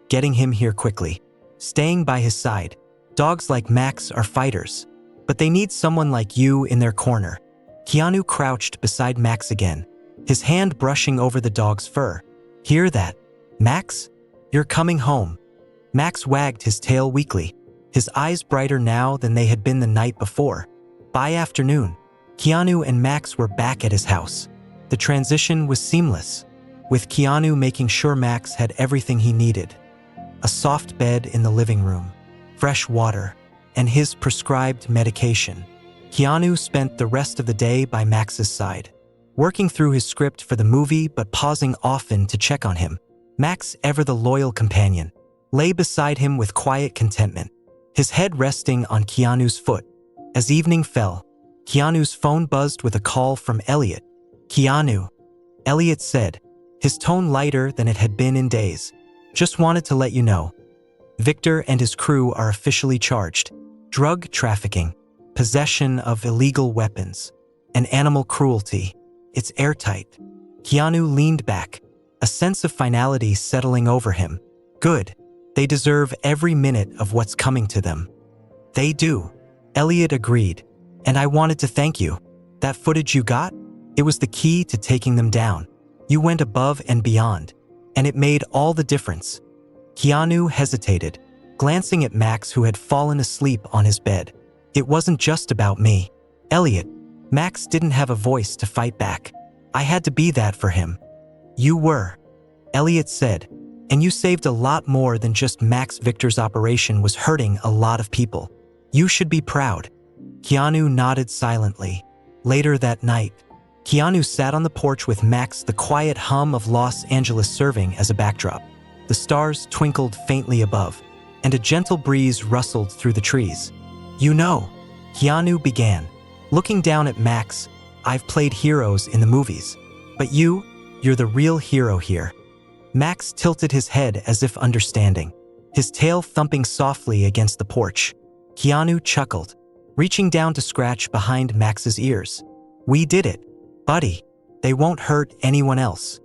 getting him here quickly, staying by his side. Dogs like Max are fighters, but they need someone like you in their corner." Keanu crouched beside Max again, his hand brushing over the dog's fur. "Hear that, Max? You're coming home." Max wagged his tail weakly, his eyes brighter now than they had been the night before. By afternoon, Keanu and Max were back at his house. The transition was seamless, with Keanu making sure Max had everything he needed. A soft bed in the living room, fresh water, and his prescribed medication. Keanu spent the rest of the day by Max's side, working through his script for the movie but pausing often to check on him. Max, ever the loyal companion, lay beside him with quiet contentment, his head resting on Keanu's foot. As evening fell, Keanu's phone buzzed with a call from Elliot. "Keanu," Elliot said, his tone lighter than it had been in days. "Just wanted to let you know. Victor and his crew are officially charged. Drug trafficking, possession of illegal weapons, and animal cruelty. It's airtight." Keanu leaned back, a sense of finality settling over him. "Good. They deserve every minute of what's coming to them." "They do," Elliot agreed. "And I wanted to thank you. That footage you got? It was the key to taking them down. You went above and beyond, and it made all the difference." Keanu hesitated, glancing at Max, who had fallen asleep on his bed. "It wasn't just about me, Elliot." Max didn't have a voice to fight back. "I had to be that for him." "You were," Elliot said, "and you saved a lot more than just Max. Victor's operation was hurting a lot of people. You should be proud." Keanu nodded silently. Later that night, Keanu sat on the porch with Max, the quiet hum of Los Angeles serving as a backdrop. The stars twinkled faintly above, and a gentle breeze rustled through the trees. "You know," Keanu began, looking down at Max, "I've played heroes in the movies, but you're the real hero here." Max tilted his head as if understanding, his tail thumping softly against the porch. Keanu chuckled. reaching down to scratch behind Max's ears. "We did it, buddy. They won't hurt anyone else."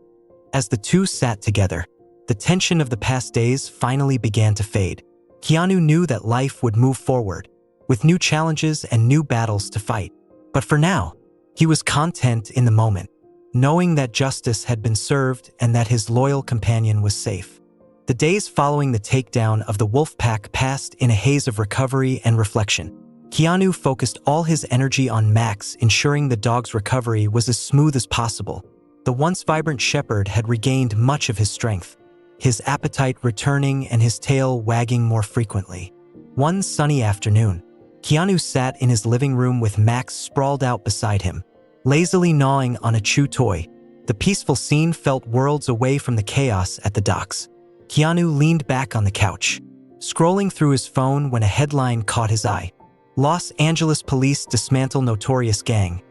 As the two sat together, the tension of the past days finally began to fade. Keanu knew that life would move forward, with new challenges and new battles to fight. But for now, he was content in the moment, knowing that justice had been served and that his loyal companion was safe. The days following the takedown of the wolf pack passed in a haze of recovery and reflection. Keanu focused all his energy on Max, ensuring the dog's recovery was as smooth as possible. The once vibrant shepherd had regained much of his strength, his appetite returning and his tail wagging more frequently. One sunny afternoon, Keanu sat in his living room with Max sprawled out beside him, lazily gnawing on a chew toy. The peaceful scene felt worlds away from the chaos at the docks. Keanu leaned back on the couch, scrolling through his phone when a headline caught his eye. Los Angeles police dismantle notorious gang.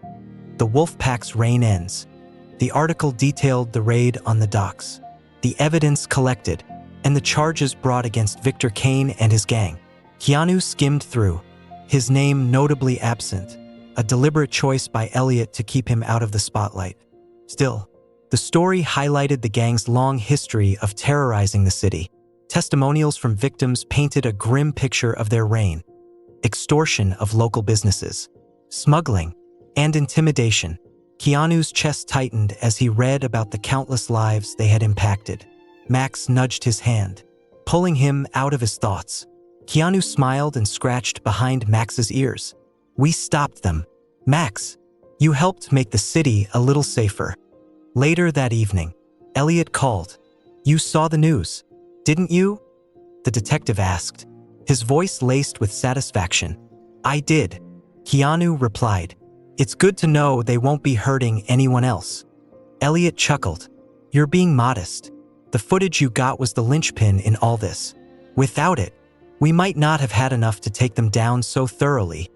The wolf pack's reign ends. The article detailed the raid on the docks, the evidence collected, and the charges brought against Victor Kane and his gang. Keanu skimmed through, his name notably absent, a deliberate choice by Elliot to keep him out of the spotlight. Still, the story highlighted the gang's long history of terrorizing the city. Testimonials from victims painted a grim picture of their reign: extortion of local businesses, smuggling, and intimidation. Keanu's chest tightened as he read about the countless lives they had impacted. Max nudged his hand, pulling him out of his thoughts. Keanu smiled and scratched behind Max's ears. "We stopped them. Max, you helped make the city a little safer." Later that evening, Elliot called. "You saw the news, didn't you?" the detective asked, his voice laced with satisfaction. "I did," Keanu replied. "It's good to know they won't be hurting anyone else." Elliot chuckled. "You're being modest. The footage you got was the linchpin in all this. Without it, we might not have had enough to take them down so thoroughly."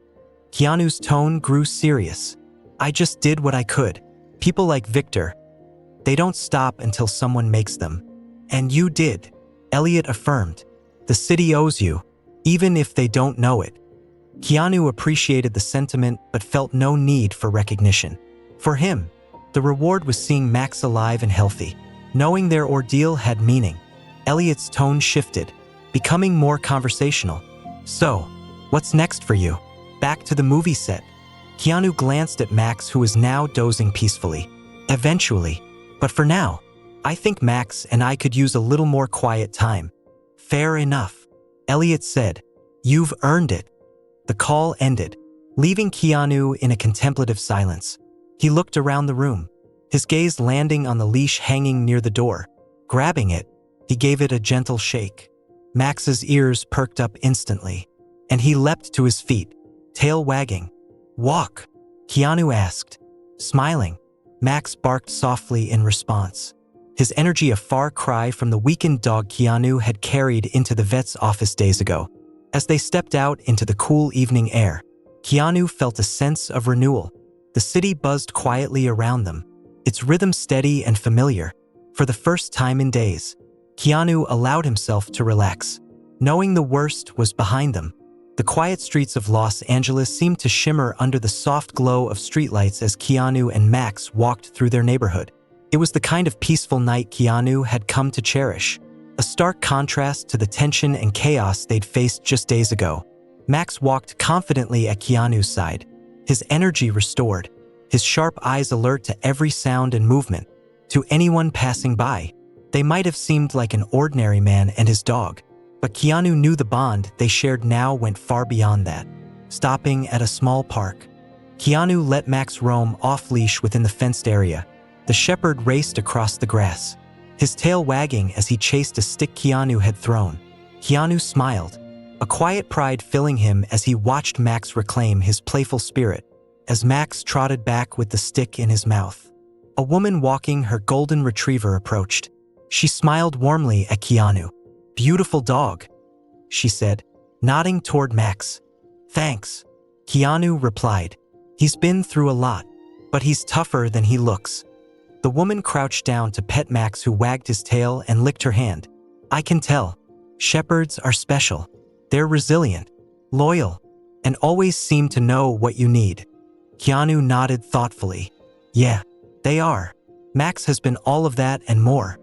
Keanu's tone grew serious. "I just did what I could. People like Victor, they don't stop until someone makes them. And you did," Elliot affirmed. "The city owes you, even if they don't know it." Keanu appreciated the sentiment but felt no need for recognition. For him, the reward was seeing Max alive and healthy, knowing their ordeal had meaning. Elliot's tone shifted, becoming more conversational. "So, what's next for you? Back to the movie set?" Keanu glanced at Max, who was now dozing peacefully. "Eventually. But for now, I think Max and I could use a little more quiet time." "Fair enough," Elliot said. "You've earned it." The call ended, leaving Keanu in a contemplative silence. He looked around the room, his gaze landing on the leash hanging near the door. Grabbing it, he gave it a gentle shake. Max's ears perked up instantly, and he leapt to his feet, tail wagging. "Walk?" Keanu asked. Smiling, Max barked softly in response, his energy a far cry from the weakened dog Keanu had carried into the vet's office days ago. As they stepped out into the cool evening air, Keanu felt a sense of renewal. The city buzzed quietly around them, its rhythm steady and familiar. For the first time in days, Keanu allowed himself to relax, knowing the worst was behind them. The quiet streets of Los Angeles seemed to shimmer under the soft glow of streetlights as Keanu and Max walked through their neighborhood. It was the kind of peaceful night Keanu had come to cherish, a stark contrast to the tension and chaos they'd faced just days ago. Max walked confidently at Keanu's side, his energy restored, his sharp eyes alert to every sound and movement. To anyone passing by, they might have seemed like an ordinary man and his dog, but Keanu knew the bond they shared now went far beyond that. Stopping at a small park, Keanu let Max roam off-leash within the fenced area. The shepherd raced across the grass, his tail wagging as he chased a stick Keanu had thrown. Keanu smiled, a quiet pride filling him as he watched Max reclaim his playful spirit. As Max trotted back with the stick in his mouth, a woman walking her golden retriever approached. She smiled warmly at Keanu. "Beautiful dog," she said, nodding toward Max. "Thanks," Keanu replied. "He's been through a lot, but he's tougher than he looks." The woman crouched down to pet Max, who wagged his tail and licked her hand. "I can tell. Shepherds are special. They're resilient, loyal, and always seem to know what you need. Keanu nodded thoughtfully. Yeah, they are. Max has been all of that and more.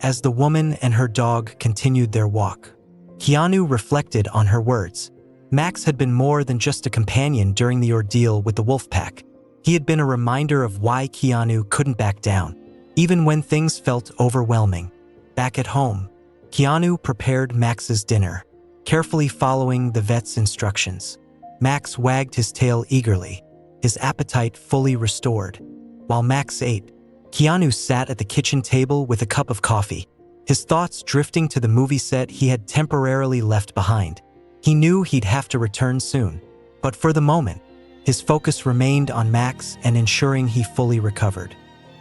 As the woman and her dog continued their walk, Keanu reflected on her words. Max had been more than just a companion during the ordeal with the wolf pack. He had been a reminder of why Keanu couldn't back down, even when things felt overwhelming. Back at home, Keanu prepared Max's dinner, carefully following the vet's instructions. Max wagged his tail eagerly, his appetite fully restored. While Max ate, Keanu sat at the kitchen table with a cup of coffee, his thoughts drifting to the movie set he had temporarily left behind. He knew he'd have to return soon, but for the moment, his focus remained on Max and ensuring he fully recovered.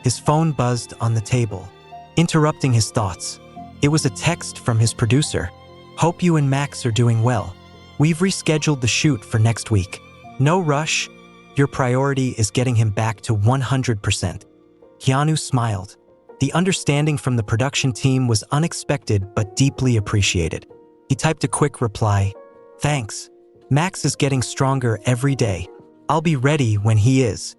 His phone buzzed on the table, interrupting his thoughts. It was a text from his producer. "Hope you and Max are doing well. We've rescheduled the shoot for next week. No rush. Your priority is getting him back to 100%. Keanu smiled. The understanding from the production team was unexpected but deeply appreciated. He typed a quick reply. "Thanks. Max is getting stronger every day. I'll be ready when he is."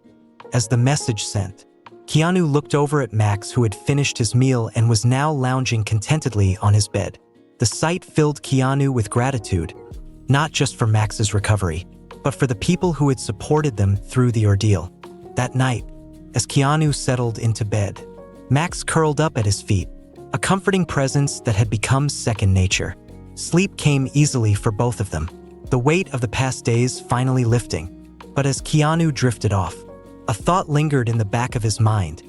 As the message sent, Keanu looked over at Max, who had finished his meal and was now lounging contentedly on his bed. The sight filled Keanu with gratitude, not just for Max's recovery, but for the people who had supported them through the ordeal. That night, as Keanu settled into bed, Max curled up at his feet, a comforting presence that had become second nature. Sleep came easily for both of them, the weight of the past days finally lifting. But as Keanu drifted off, a thought lingered in the back of his mind.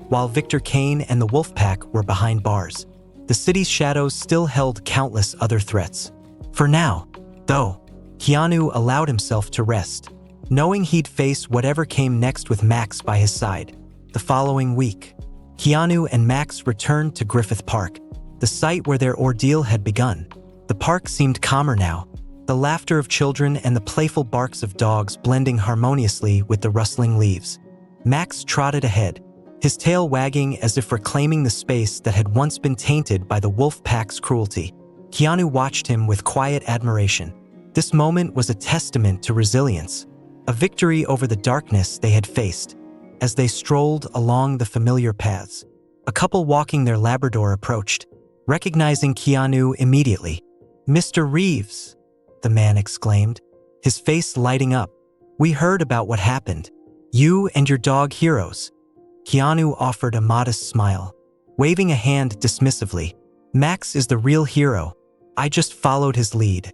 While Victor Kane and the Wolfpack were behind bars, the city's shadows still held countless other threats. For now, though, Keanu allowed himself to rest, knowing he'd face whatever came next with Max by his side. The following week, Keanu and Max returned to Griffith Park, the site where their ordeal had begun. The park seemed calmer now, the laughter of children and the playful barks of dogs blending harmoniously with the rustling leaves. Max trotted ahead, his tail wagging as if reclaiming the space that had once been tainted by the wolf pack's cruelty. Keanu watched him with quiet admiration. This moment was a testament to resilience, a victory over the darkness they had faced. As they strolled along the familiar paths, a couple walking their Labrador approached, recognizing Keanu immediately. "Mr. Reeves," the man exclaimed, his face lighting up. "We heard about what happened. You and your dog heroes." Keanu offered a modest smile, waving a hand dismissively. "Max is the real hero. I just followed his lead."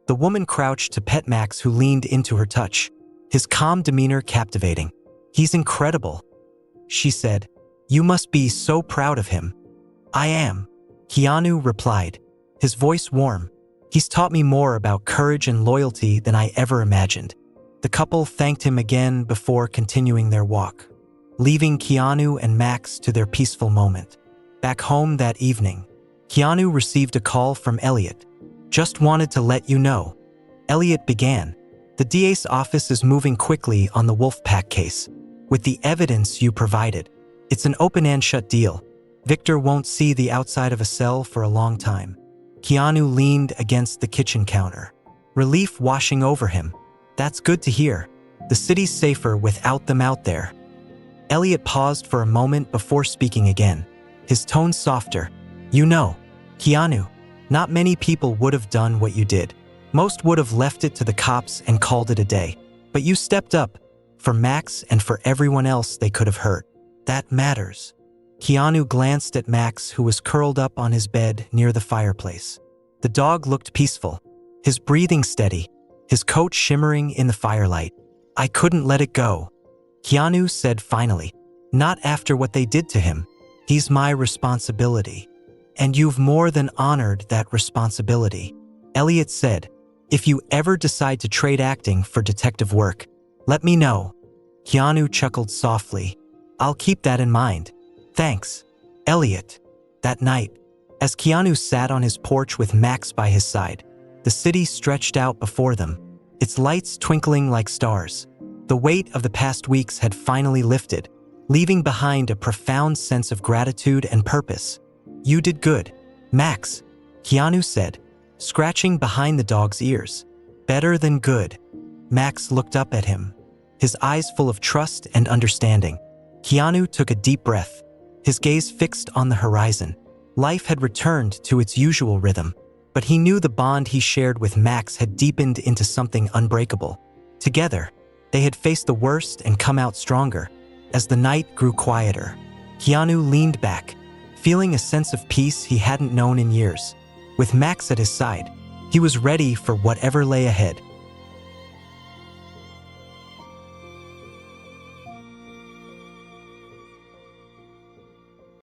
The woman crouched to pet Max, who leaned into her touch, his calm demeanor captivating. "He's incredible," she said. "You must be so proud of him." "I am," Keanu replied, his voice warm. "He's taught me more about courage and loyalty than I ever imagined." The couple thanked him again before continuing their walk, leaving Keanu and Max to their peaceful moment. Back home that evening, Keanu received a call from Elliot. "Just wanted to let you know," Elliot began. "The DA's office is moving quickly on the Wolfpack case. With the evidence you provided, it's an open and shut deal. Victor won't see the outside of a cell for a long time." Keanu leaned against the kitchen counter, relief washing over him. "That's good to hear. The city's safer without them out there." Elliot paused for a moment before speaking again, his tone softer. "You know, Keanu, not many people would have done what you did. Most would have left it to the cops and called it a day. But you stepped up, for Max and for everyone else they could have hurt. That matters." Keanu glanced at Max, who was curled up on his bed near the fireplace. The dog looked peaceful, his breathing steady, his coat shimmering in the firelight. "I couldn't let it go," Keanu said finally. "Not after what they did to him. He's my responsibility. And you've more than honored that responsibility." Elliot said, "If you ever decide to trade acting for detective work, let me know." Keanu chuckled softly. "I'll keep that in mind. Thanks, Elliot." That night, as Keanu sat on his porch with Max by his side, the city stretched out before them, its lights twinkling like stars. The weight of the past weeks had finally lifted, leaving behind a profound sense of gratitude and purpose. "You did good, Max," Keanu said, scratching behind the dog's ears. "Better than good," Max looked up at him, his eyes full of trust and understanding. Keanu took a deep breath, his gaze fixed on the horizon. Life had returned to its usual rhythm, but he knew the bond he shared with Max had deepened into something unbreakable. Together, they had faced the worst and come out stronger. As the night grew quieter, Keanu leaned back, feeling a sense of peace he hadn't known in years. With Max at his side, he was ready for whatever lay ahead.